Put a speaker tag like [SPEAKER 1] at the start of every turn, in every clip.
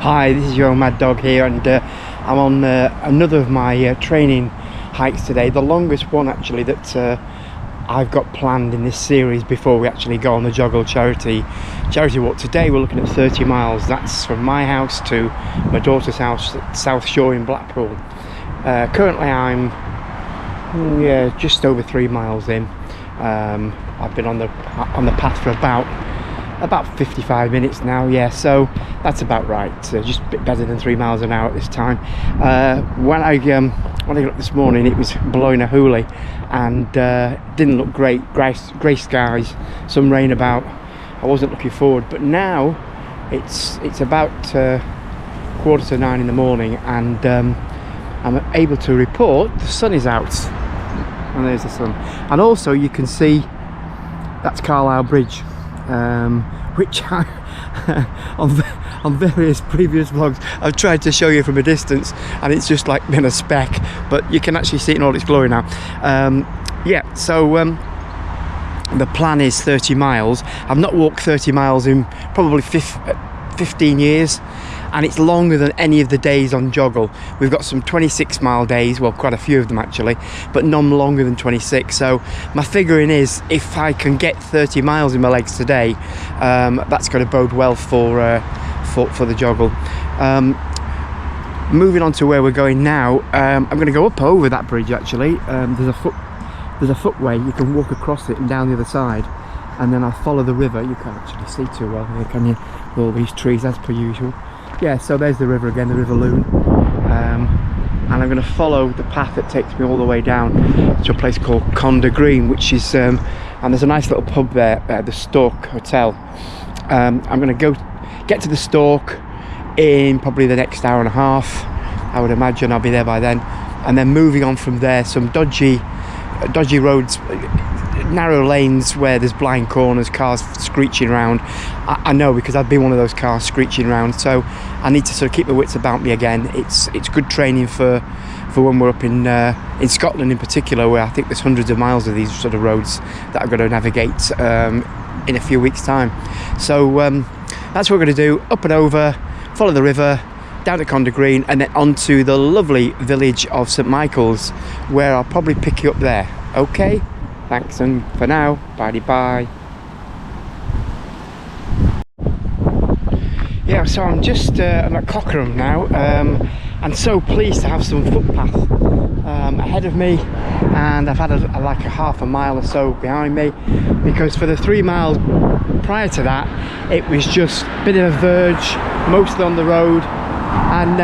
[SPEAKER 1] Hi, this is your old Mad Dog here, and I'm on another of my training hikes today, the longest one actually that I've got planned in this series before we actually go on the Joggle charity walk. Today we're looking at 30 miles. That's from my house to my daughter's house at South Shore in Blackpool. Currently I'm just over 3 miles in. I've been on the path for about 55 minutes now, so that's about right. Just a bit better than 3 miles an hour at this time. When I got up this morning, it was blowing a hoolie and didn't look great. Grey skies, some rain about. I wasn't looking forward, but now it's about 8:45 in the morning, and I'm able to report the sun is out, and there's the sun. And also you can see that's Carlisle Bridge, which I on various previous vlogs I've tried to show you from a distance, and it's just like been a speck, but you can actually see it in all its glory now. The plan is 30 miles. I've not walked 30 miles in probably 15 years, and it's longer than any of the days on Joggle. We've got some 26-mile days, well, quite a few of them actually, but none longer than 26. So my figuring is, if I can get 30 miles in my legs today, that's going to bode well for the Joggle. Moving on to where we're going now, I'm going to go up over that bridge actually. There's a footway, you can walk across it and down the other side, and then I'll follow the river. You can't actually see too well here, can you? With all these trees, as per usual. So there's the river again, the River Loon, and I'm going to follow the path that takes me all the way down to a place called Conda Green, which is and there's a nice little pub there, the Stork Hotel. I'm going to get to the Stork in probably the next hour and a half. I would imagine I'll be there by then, and then moving on from there, some dodgy roads, narrow lanes where there's blind corners, cars screeching around. I know, because I've been one of those cars screeching around, so I need to sort of keep my wits about me again. It's good training for when we're up in Scotland in particular, where I think there's hundreds of miles of these sort of roads that I've got to navigate in a few weeks' time. So that's what we're going to do, up and over, follow the river, down to Conda Green, and then onto the lovely village of St Michael's, where I'll probably pick you up there. Okay? Thanks, and for now, bye. So I'm just I'm at Cockerham now, and so pleased to have some footpath ahead of me, and I've had like a half a mile or so behind me, because for the 3 miles prior to that it was just a bit of a verge, mostly on the road, and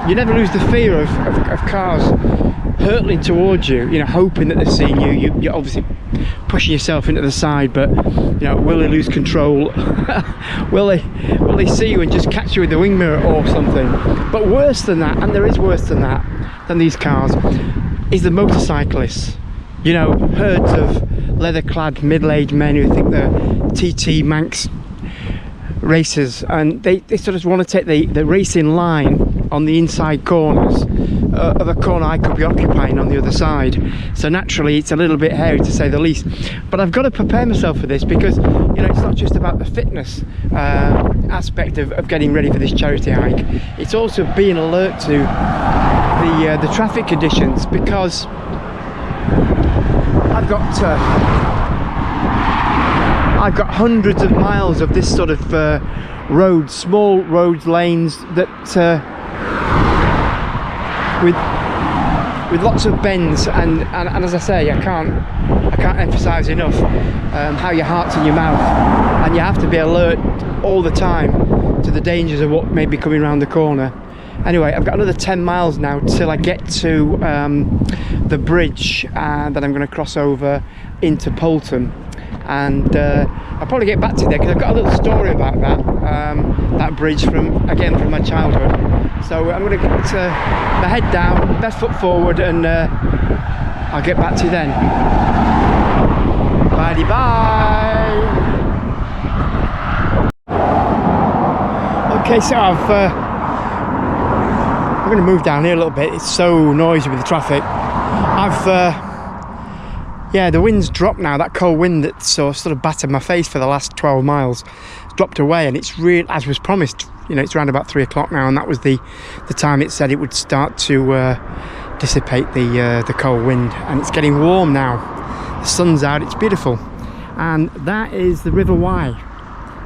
[SPEAKER 1] you never lose the fear of cars hurtling towards you, hoping that they're seeing you. You're obviously pushing yourself into the side, but will they lose control? will they see you and just catch you with the wing mirror or something? But worse than that, and there is worse than that, than these cars, is the motorcyclists. Herds of leather-clad middle-aged men who think they're TT Manx racers, and they sort of want to take the racing line on the inside corners of a corner I could be occupying on the other side. So naturally it's a little bit hairy, to say the least, but I've got to prepare myself for this, because it's not just about the fitness aspect of getting ready for this charity hike. It's also being alert to the traffic conditions, because I've got hundreds of miles of this sort of roads, small roads, lanes that with lots of bends, and as I say, I can't emphasize enough how your heart's in your mouth, and you have to be alert all the time to the dangers of what may be coming around the corner. Anyway, I've got another 10 miles now till I get to the bridge that I'm going to cross over into Poulton, and I'll probably get back to there, because I've got a little story about that bridge from my childhood. So I'm going to get my head down, best foot forward, and I'll get back to you then. Bye. Okay, so I'm going to move down here a little bit. It's so noisy with the traffic. The wind's dropped now. That cold wind that sort of battered my face for the last 12 miles dropped away, and it's real, as was promised. You know, it's around about 3 o'clock now, and that was the time it said it would start to dissipate the cold wind, and it's getting warm now. The sun's out, it's beautiful. And that is the River Wye.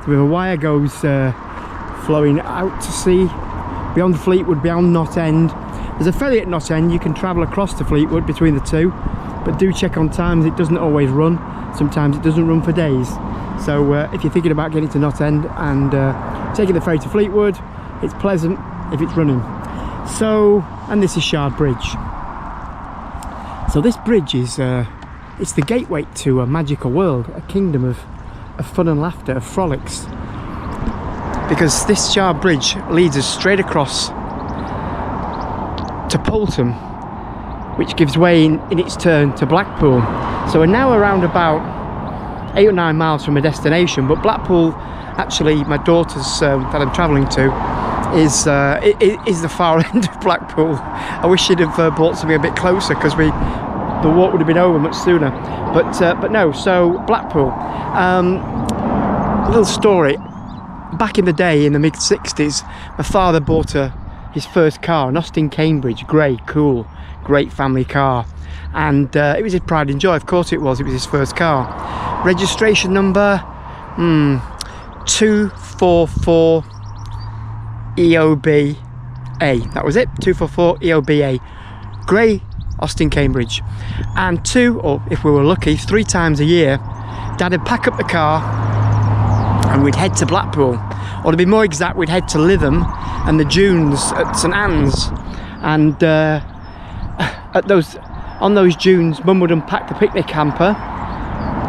[SPEAKER 1] The River Wye goes flowing out to sea, beyond Fleetwood, beyond Knott End. There's a ferry at Knott End. You can travel across to Fleetwood between the two, but do check on times. It doesn't always run. Sometimes it doesn't run for days. So if you're thinking about getting to Knott End and taking the ferry to Fleetwood, it's pleasant if it's running. So, and this is Shard Bridge. So this bridge is it's the gateway to a magical world, a kingdom of fun and laughter, of frolics. Because this Shard Bridge leads us straight across to Poulton, which gives way in its turn to Blackpool. So we're now around about 8 or 9 miles from a destination, but Blackpool, actually my daughter's that I'm travelling to, is the far end of Blackpool. I wish she'd have brought something a bit closer, because the walk would have been over much sooner. But no, so Blackpool. A little story. Back in the day, in the mid-60s, my father bought his first car, an Austin Cambridge, grey, cool, great family car. And it was his pride and joy. Of course it was his first car. Registration number 244 EOBA. That was it, 244 EOBA. Grey Austin Cambridge. And 2, or if we were lucky, 3 times a year, Dad would pack up the car and we'd head to Blackpool. Or to be more exact, we'd head to Lytham and the dunes at St Anne's. And on those dunes, Mum would unpack the picnic hamper.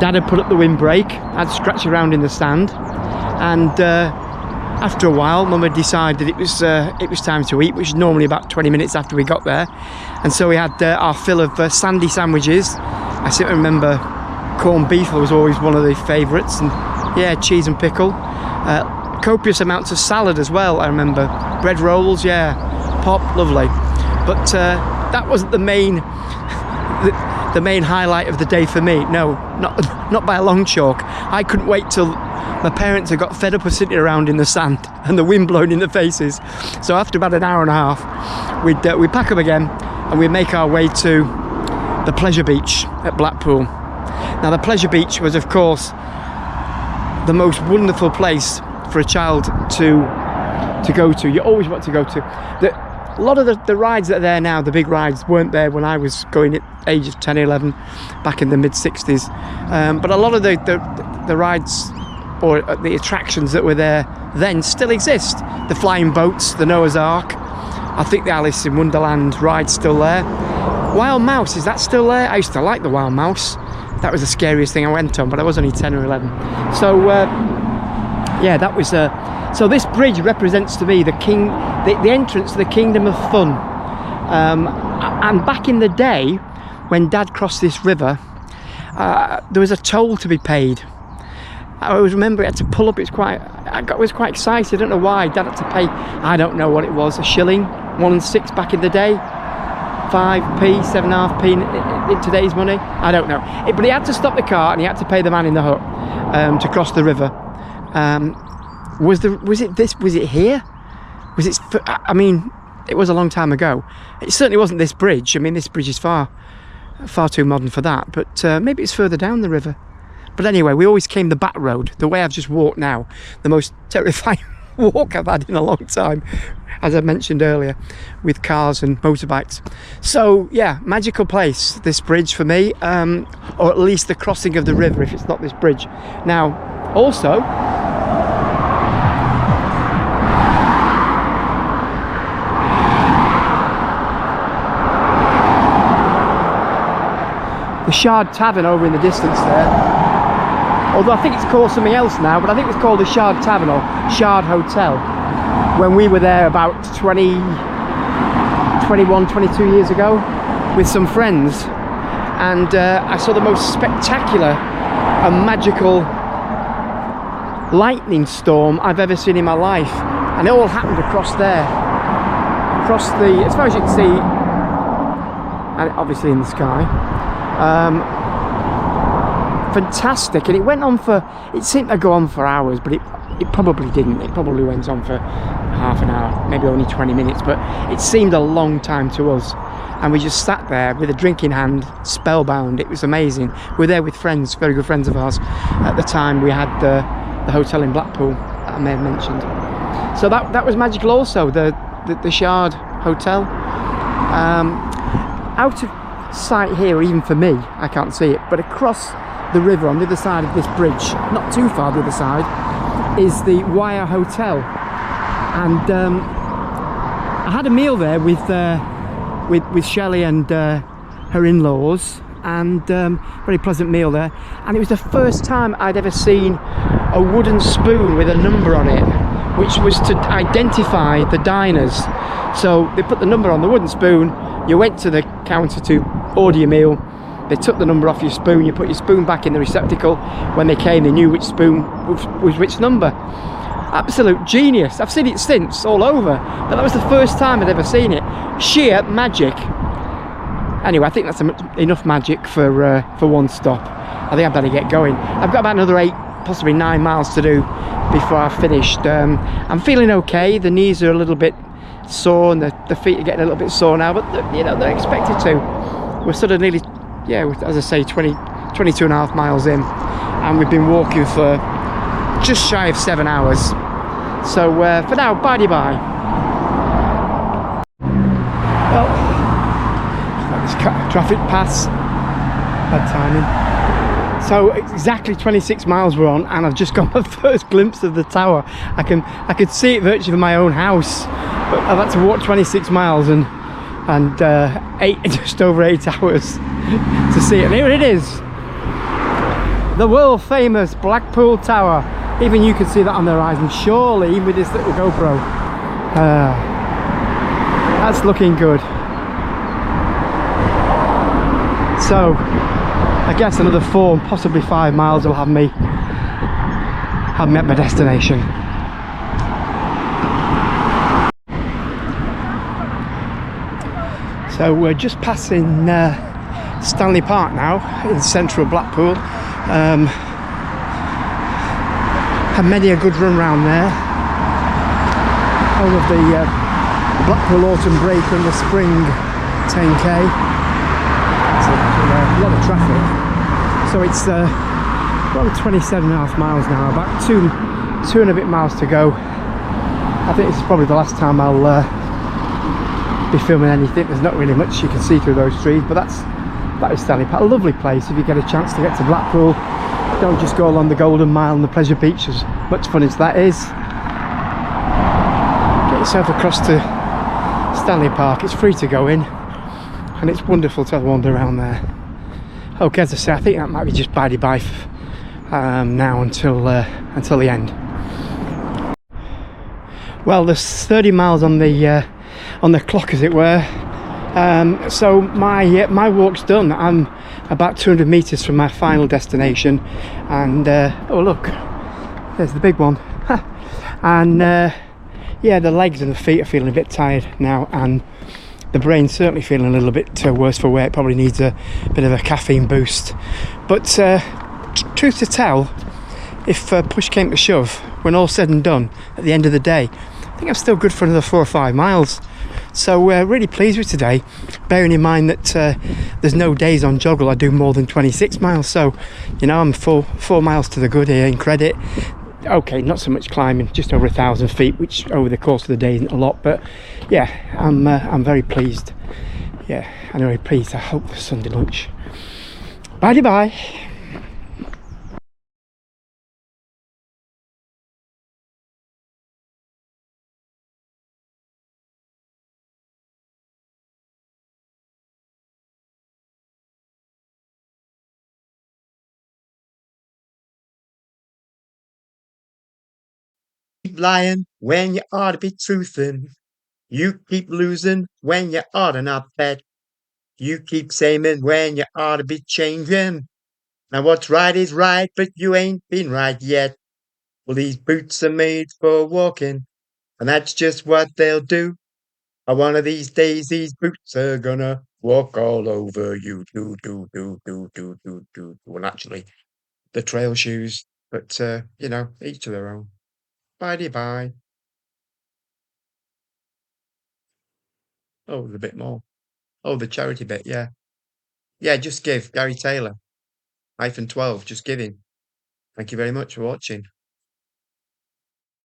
[SPEAKER 1] Dad had put up the windbreak. I'd scratch around in the sand. And after a while, Mum had decided it was time to eat, which is normally about 20 minutes after we got there. And so we had our fill of sandy sandwiches. I seem to remember corned beef was always one of the favourites, and yeah, cheese and pickle. Copious amounts of salad as well, I remember. Bread rolls, yeah, pop, lovely. But that wasn't the main highlight of the day for me. No, not by a long chalk. I couldn't wait till my parents had got fed up of sitting around in the sand and the wind blowing in the faces. So after about an hour and a half, we'd pack up again and we'd make our way to the Pleasure Beach at Blackpool. Now the Pleasure Beach was, of course, the most wonderful place for a child to go to. You always want to go to. A lot of the rides that are there now, the big rides, weren't there when I was going at age of 10, 11, back in the mid-60s. But a lot of the rides or the attractions that were there then still exist. The flying boats, the Noah's Ark. I think the Alice in Wonderland ride's still there. Wild Mouse, is that still there? I used to like the Wild Mouse. That was the scariest thing I went on, but I was only 10 or 11. So yeah, that was so this bridge represents to me the entrance to the kingdom of fun. And back in the day, when Dad crossed this river, there was a toll to be paid. I always remember he had to pull up. I was quite excited. I don't know why. Dad had to pay, I don't know what it was, a shilling, 1 and 6 back in the day, 5p, 7.5p in today's money. I don't know. But he had to stop the car and he had to pay the man in the hut to cross the river. Was it here? I mean, it was a long time ago. It certainly wasn't this bridge. I mean, this bridge is far too modern for that, but maybe it's further down the river. But anyway, we always came the back road, the way I've just walked now, the most terrifying walk I've had in a long time, as I mentioned earlier, with cars and motorbikes. So yeah, magical place, this bridge for me, or at least the crossing of the river if it's not this bridge. Now, also, the Shard Tavern over in the distance there. Although I think it's called something else now, but I think it's called the Shard Tavern or Shard Hotel. When we were there about 21, 22 years ago with some friends. And I saw the most spectacular and magical lightning storm I've ever seen in my life. And it all happened across there. Across as far as you can see, and obviously in the sky. Fantastic, and it went on it seemed to go on for hours, but it probably didn't. It probably went on for half an hour, maybe only 20 minutes, but it seemed a long time to us. And we just sat there with a drink in hand, spellbound. It was amazing. We were there with friends, very good friends of ours. At the time, we had the hotel in Blackpool that I may have mentioned. So that was magical also, the Shard Hotel. Out of sight here, even for me, I can't see it, but across the river on the other side of this bridge, not too far the other side, is the Wire Hotel. And I had a meal there with Shelley and her in-laws, and very pleasant meal there. And it was the first time I'd ever seen a wooden spoon with a number on it, which was to identify the diners. So they put the number on the wooden spoon, you went to the counter to order your meal, they took the number off your spoon, you put your spoon back in the receptacle. When they came, they knew which spoon was which number. Absolute genius. I've seen it since all over, but that was the first time I'd ever seen it. Sheer magic. Anyway, I think that's enough magic for one stop. I think I better get going. I've got about another 8, possibly 9 miles to do before I've finished. I'm feeling okay. The knees are a little bit sore and the feet are getting a little bit sore now, but they're expected to. We're sort of nearly, as I say, 22 and a half miles in, and we've been walking for just shy of 7 hours. So for now, bye-bye. Well, let's cut traffic pass. Bad timing. So exactly 26 miles we're on, and I've just got my first glimpse of the tower. I could see it virtually from my own house, but I've had to walk 26 miles and just over 8 hours to see it. And here it is, the world famous Blackpool Tower. Even you can see that on the horizon, surely, even with this little GoPro. That's looking good. So I guess another 4, possibly 5 miles will have me at my destination. So we're just passing Stanley Park now in central Blackpool. Had many a good run round there. All of the Blackpool Autumn Break and the Spring 10k. A lot of traffic. So it's well 27 and a half miles now, about two and a bit miles to go. I think this is probably the last time I'll be filming anything. There's not really much you can see through those trees, but that is Stanley Park. A lovely place if you get a chance to get to Blackpool. Don't just go along the Golden Mile and the Pleasure Beach, as much fun as that is. Get yourself across to Stanley Park. It's free to go in, and it's wonderful to wander around there. Okay, as I say, I think that might be just bye-bye now until the end. Well, there's 30 miles on the clock, as it were. So my walk's done. I'm about 200 meters from my final destination, and oh look, there's the big one. And yeah, the legs and the feet are feeling a bit tired now, and the brain's certainly feeling a little bit worse for wear. It probably needs a bit of a caffeine boost. But truth to tell, if push came to shove, when all said and done, at the end of the day, I think I'm still good for another 4 or 5 miles. So really pleased with today, bearing in mind that there's no days on joggle I do more than 26 miles. So, you know, I'm 4 miles to the good here in credit. Okay, not so much climbing, just over 1,000 feet, which over the course of the day isn't a lot, but yeah, I'm very pleased. Yeah, I'm very pleased. I hope for Sunday lunch. Bye.
[SPEAKER 2] Keep lying when you ought to be truthing. You keep losing when you ought to not bet. You keep saying when you ought to be changing. Now what's right is right, but you ain't been right yet. Well, these boots are made for walking, and that's just what they'll do. And one of these days, these boots are gonna walk all over you. Do. Well, naturally, the trail shoes, but you know, each to their own. Bye bye. Oh, there's a bit more. Oh, the charity bit, yeah. Yeah, just give Gary Taylor, hyphen 12, just give him. Thank you very much for watching.